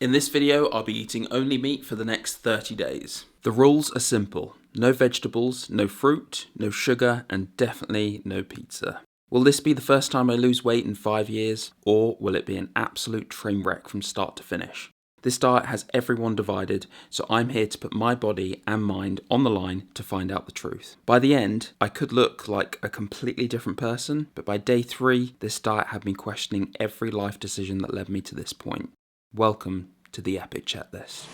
In this video, I'll be eating only meat for the next 30 days. The rules are simple. No vegetables, no fruit, no sugar, and definitely no pizza. Will this be the first time I lose weight in 5 years, or will it be an absolute train wreck from start to finish? This diet has everyone divided, so I'm here to put my body and mind on the line to find out the truth. By the end, I could look like a completely different person, but by day 3, this diet had me questioning every life decision that led me to this point. Welcome to the Epic Checklist.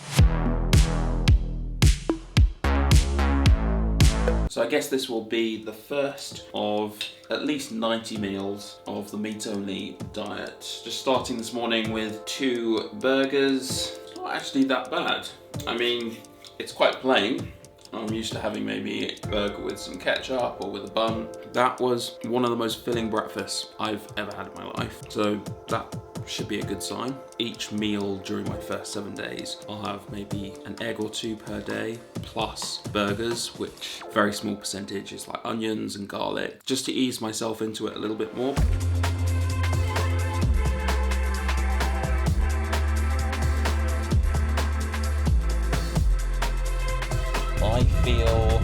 So I guess this will be the first of at least 90 meals of the meat-only diet. Just starting this morning with 2 burgers. It's not actually that bad. I mean, it's quite plain. I'm used to having maybe a burger with some ketchup or with a bun. That was one of the most filling breakfasts I've ever had in my life. So that should be a good sign. Each meal during my first 7 days, I'll have maybe an egg or 2 per day, plus burgers, which very small percentage is like onions and garlic, just to ease myself into it a little bit more. I feel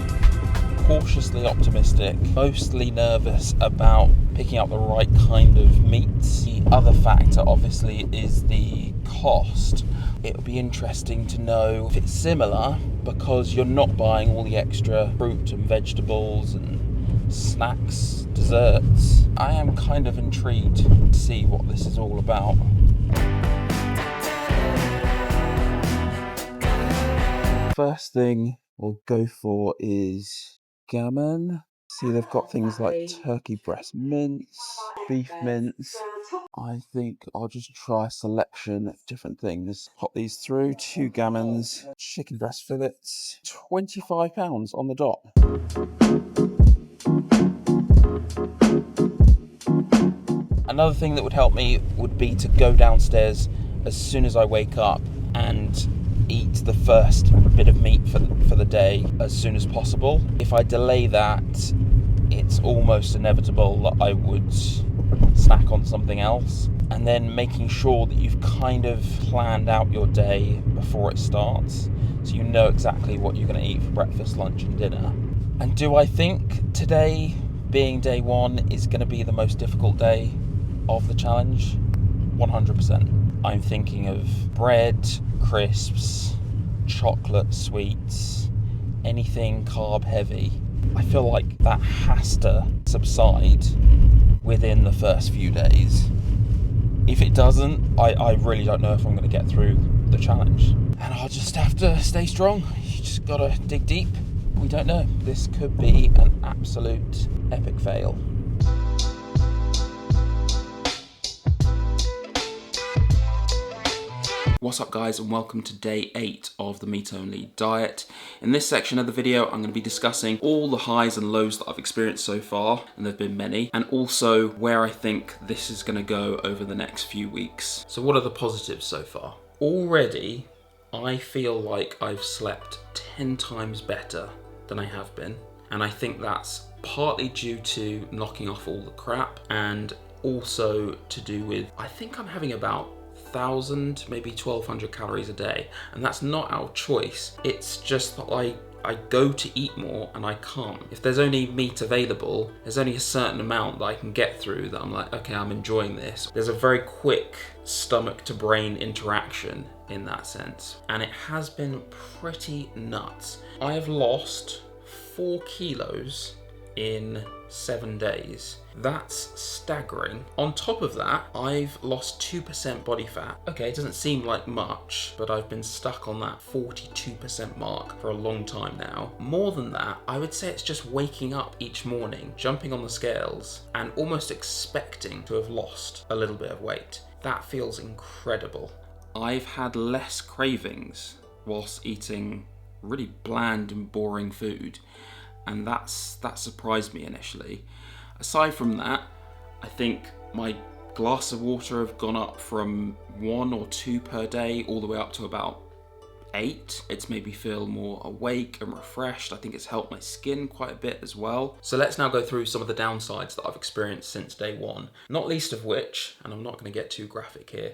cautiously optimistic, mostly nervous about picking up the right kind of meat. The other factor obviously is the cost. It'll be interesting to know if it's similar because you're not buying all the extra fruit and vegetables and snacks, desserts. I am kind of intrigued to see what this is all about. First thing we'll go for is gammon. See, they've got things like turkey breast mince, beef mince. I think I'll just try a selection of different things. Pop these through, 2 gammons, chicken breast fillets, £25 on the dot. Another thing that would help me would be to go downstairs as soon as I wake up and eat the first bit of meat for the day as soon as possible. If I delay that, it's almost inevitable that I would snack on something else. And then making sure that you've kind of planned out your day before it starts, so you know exactly what you're going to eat for breakfast, lunch and dinner. And do I think today, being day 1, is going to be the most difficult day of the challenge? 100%. I'm thinking of bread, crisps, chocolate sweets, anything carb heavy. I feel like that has to subside within the first few days. If it doesn't, I really don't know if I'm going to get through the challenge. And I'll just have to stay strong. You just gotta dig deep. We don't know. This could be an absolute epic fail. What's up guys, and welcome to day 8 of the meat only diet. In this section of the video, I'm going to be discussing all the highs and lows that I've experienced so far, and there've been many, and also where I think this is going to go over the next few weeks. So what are the positives so far? Already, I feel like I've slept 10 times better than I have been, and I think that's partly due to knocking off all the crap, and also to do with, I think I'm having about 1,000, maybe 1,200 calories a day, and that's not out of choice. It's just that I go to eat more and I can't. If there's only meat available, there's only a certain amount that I can get through that I'm like, okay, I'm enjoying this. There's a very quick stomach to brain interaction in that sense, and it has been pretty nuts. I have lost 4 kilos in 7 days. That's staggering. On top of that, I've lost 2% body fat. Okay, it doesn't seem like much, but I've been stuck on that 42% mark for a long time now. More than that, I would say it's just waking up each morning, jumping on the scales, and almost expecting to have lost a little bit of weight. That feels incredible. I've had less cravings whilst eating really bland and boring food, and that surprised me initially. Aside from that, I think my glass of water have gone up from 1 or 2 per day all the way up to about 8. It's made me feel more awake and refreshed. I think it's helped my skin quite a bit as well. So let's now go through some of the downsides that I've experienced since day 1, not least of which, and I'm not going to get too graphic here,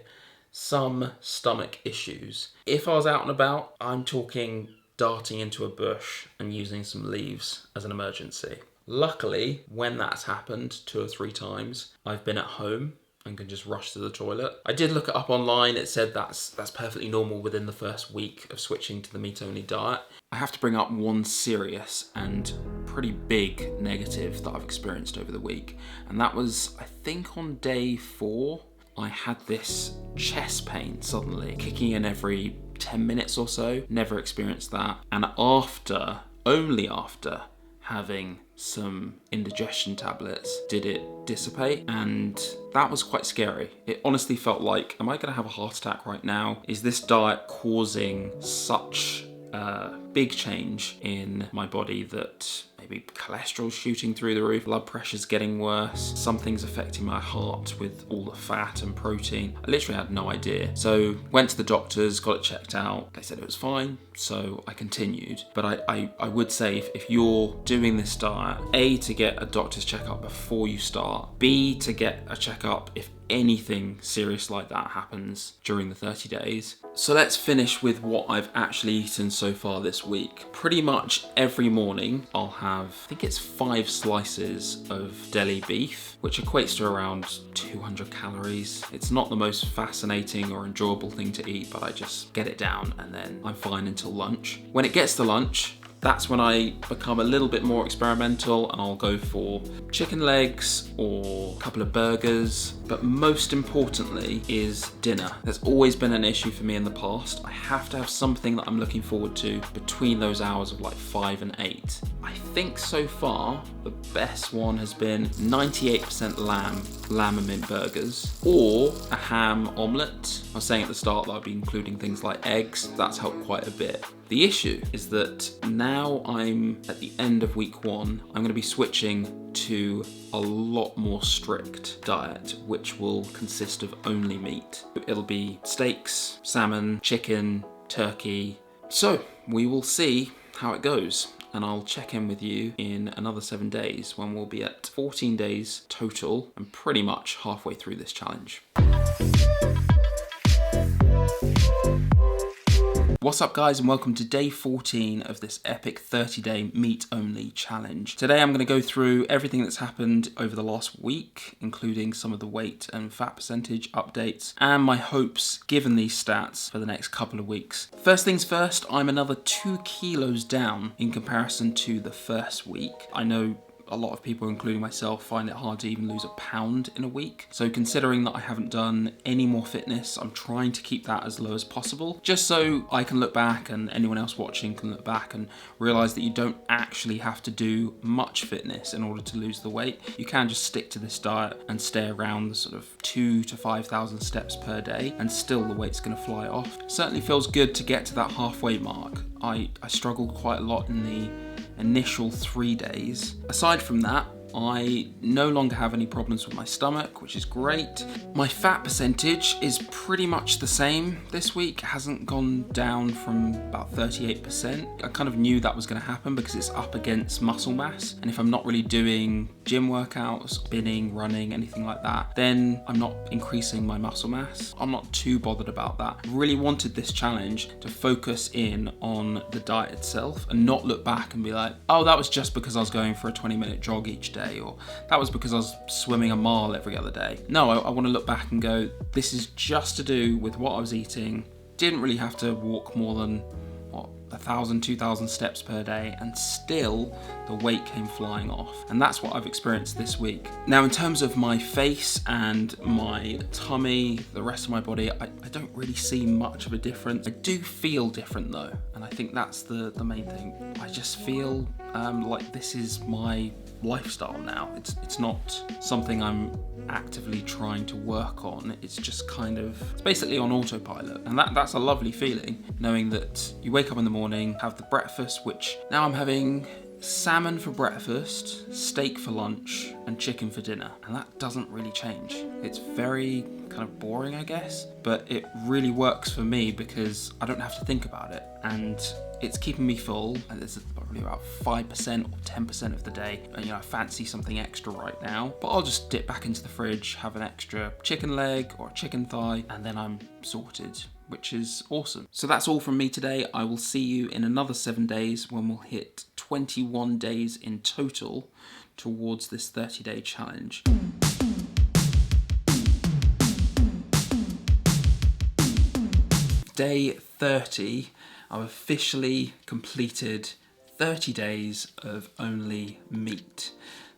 some stomach issues. If I was out and about, I'm talking darting into a bush and using some leaves as an emergency. Luckily, when that's happened 2 or 3 times, I've been at home and can just rush to the toilet. I did look it up online. It said that's perfectly normal within the first week of switching to the meat-only diet. I have to bring up one serious and pretty big negative that I've experienced over the week. And that was, I think on day 4, I had this chest pain suddenly, kicking in every 10 minutes or so. Never experienced that. And only after having some indigestion tablets did it dissipate, and that was quite scary. It honestly felt like, am I gonna have a heart attack right now? Is this diet causing such a big change in my body that maybe cholesterol's shooting through the roof, blood pressure's getting worse, something's affecting my heart with all the fat and protein? I literally had no idea. So went to the doctors, got it checked out. They said it was fine, so I continued. But I would say if you're doing this diet, A, to get a doctor's checkup before you start, B, to get a checkup if anything serious like that happens during the 30 days. So let's finish with what I've actually eaten so far this week. Pretty much every morning I'll have, I think it's 5 slices of deli beef, which equates to around 200 calories. It's not the most fascinating or enjoyable thing to eat, but I just get it down and then I'm fine until lunch. When it gets to lunch, that's when I become a little bit more experimental and I'll go for chicken legs or a couple of burgers. But most importantly is dinner. There's always been an issue for me in the past. I have to have something that I'm looking forward to between those hours of like 5 and 8. I think so far the best one has been 98% lamb and mint burgers, or a ham omelette. I was saying at the start that I'd be including things like eggs. That's helped quite a bit. The issue is that now I'm at the end of week 1, I'm going to be switching to a lot more strict diet, which will consist of only meat. It'll be steaks, salmon, chicken, turkey. So we will see how it goes. And I'll check in with you in another 7 days when we'll be at 14 days total and pretty much halfway through this challenge. What's up guys, and welcome to day 14 of this epic 30-day meat-only challenge. Today I'm going to go through everything that's happened over the last week, including some of the weight and fat percentage updates, and my hopes given these stats for the next couple of weeks. First things first, I'm another 2 kilos down in comparison to the first week. I know a lot of people, including myself, find it hard to even lose a pound in a week. So considering that I haven't done any more fitness, I'm trying to keep that as low as possible, just so I can look back and anyone else watching can look back and realize that you don't actually have to do much fitness in order to lose the weight. You can just stick to this diet and stay around the sort of 2,000 to 5,000 steps per day and still the weight's gonna fly off. Certainly feels good to get to that halfway mark. I struggled quite a lot in the initial 3 days. Aside from that, I no longer have any problems with my stomach, which is great. My fat percentage is pretty much the same this week. It hasn't gone down from about 38%. I kind of knew that was going to happen because it's up against muscle mass. And if I'm not really doing gym workouts, spinning, running, anything like that, then I'm not increasing my muscle mass. I'm not too bothered about that. I really wanted this challenge to focus in on the diet itself and not look back and be like, oh, that was just because I was going for a 20-minute jog each day, or that was because I was swimming a mile every other day. No, I want to look back and go, this is just to do with what I was eating. Didn't really have to walk more than 1,000, 2,000 steps per day, and still the weight came flying off. And that's what I've experienced this week. Now, in terms of my face and my tummy, the rest of my body, I don't really see much of a difference. I do feel different though, and I think that's the main thing. I just feel like this is my lifestyle now. It's not something I'm actively trying to work on. It's just kind of, it's basically on autopilot, and that's a lovely feeling, knowing that you wake up in the morning, have the breakfast, which now I'm having salmon for breakfast, steak for lunch, and chicken for dinner, and that doesn't really change. It's very kind of boring, I guess, but it really works for me because I don't have to think about it. And it's keeping me full, and there's probably about 5% or 10% of the day, and you know, I fancy something extra right now, but I'll just dip back into the fridge, have an extra chicken leg or a chicken thigh, and then I'm sorted, which is awesome. So that's all from me today. I will see you in another 7 days when we'll hit 21 days in total towards this 30-day challenge. Day 30, I've officially completed 30 days of only meat.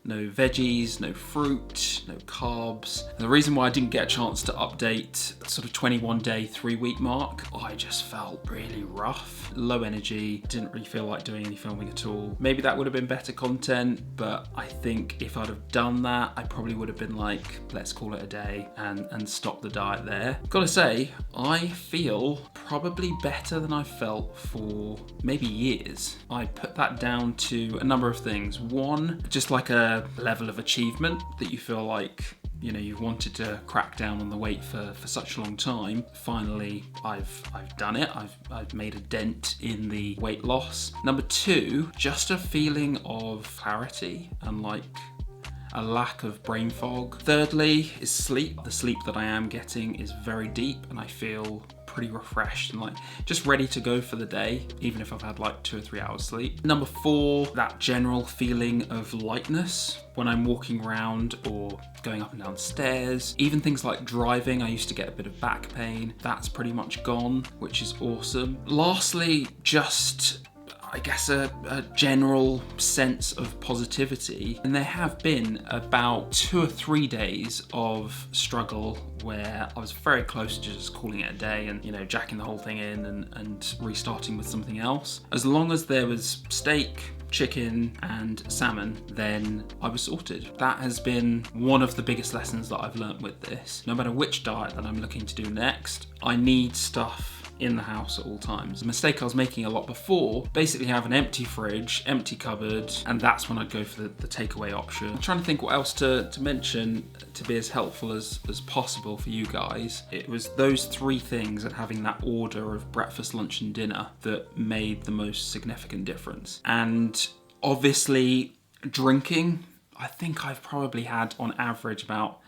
No veggies, no fruit, no carbs. And the reason why I didn't get a chance to update the sort of 21-day, 3-week mark, I just felt really rough, low energy, didn't really feel like doing any filming at all. Maybe that would have been better content, but I think if I'd have done that, I probably would have been like, let's call it a day and stop the diet there. Gotta say, I feel probably better than I've felt for maybe years. I put that down to a number of things. One, just like a level of achievement that you feel like, you know, you've wanted to crack down on the weight for such a long time. Finally, I've done it. I've made a dent in the weight loss. Number two, just a feeling of clarity and like a lack of brain fog. Thirdly is sleep. The sleep that I am getting is very deep, and I feel pretty refreshed and like just ready to go for the day, even if I've had like 2 or 3 hours sleep. Number four, that general feeling of lightness when I'm walking around or going up and down stairs. Even things like driving, I used to get a bit of back pain. That's pretty much gone, which is awesome. Lastly, just I guess a general sense of positivity. And there have been about 2 or 3 days of struggle where I was very close to just calling it a day and, you know, jacking the whole thing in and restarting with something else. As long as there was steak, chicken and salmon, then I was sorted. That has been one of the biggest lessons that I've learned with this. No matter which diet that I'm looking to do next, I need stuff in the house at all times. The mistake I was making a lot before, basically have an empty fridge, empty cupboard, and that's when I'd go for the takeaway option. I'm trying to think what else to mention to be as helpful as possible for you guys. It was those 3 things and having that order of breakfast, lunch and dinner that made the most significant difference. And obviously drinking, I think I've probably had on average about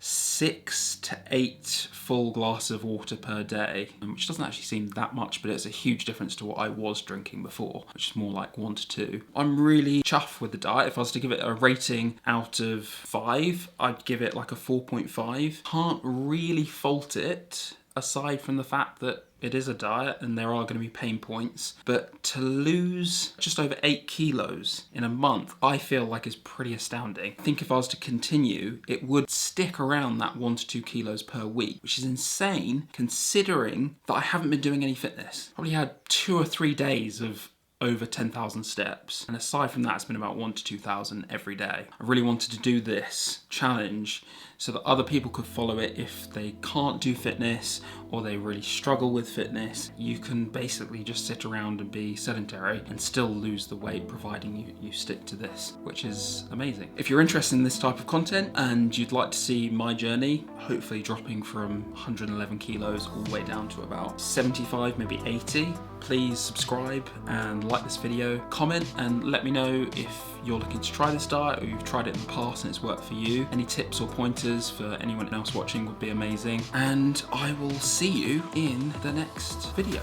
6 to 8 full glasses of water per day, which doesn't actually seem that much, but it's a huge difference to what I was drinking before, which is more like 1 to 2. I'm really chuffed with the diet. If I was to give it a rating out of 5, I'd give it like a 4.5. Can't really fault it, aside from the fact that it is a diet and there are going to be pain points, but to lose just over 8 kilos in a month, I feel like is pretty astounding. I think if I was to continue, it would stick around that 1 to 2 kilos per week, which is insane considering that I haven't been doing any fitness. Probably had 2 or 3 days of over 10,000 steps. And aside from that, it's been about 1 to 2,000 every day. I really wanted to do this challenge so that other people could follow it if they can't do fitness or they really struggle with fitness. You can basically just sit around and be sedentary and still lose the weight, providing you stick to this, which is amazing. If you're interested in this type of content and you'd like to see my journey, hopefully dropping from 111 kilos all the way down to about 75, maybe 80, please subscribe and like this video, comment and let me know if you're looking to try this diet or you've tried it in the past and it's worked for you. Any tips or pointers for anyone else watching would be amazing. And I will see you in the next video.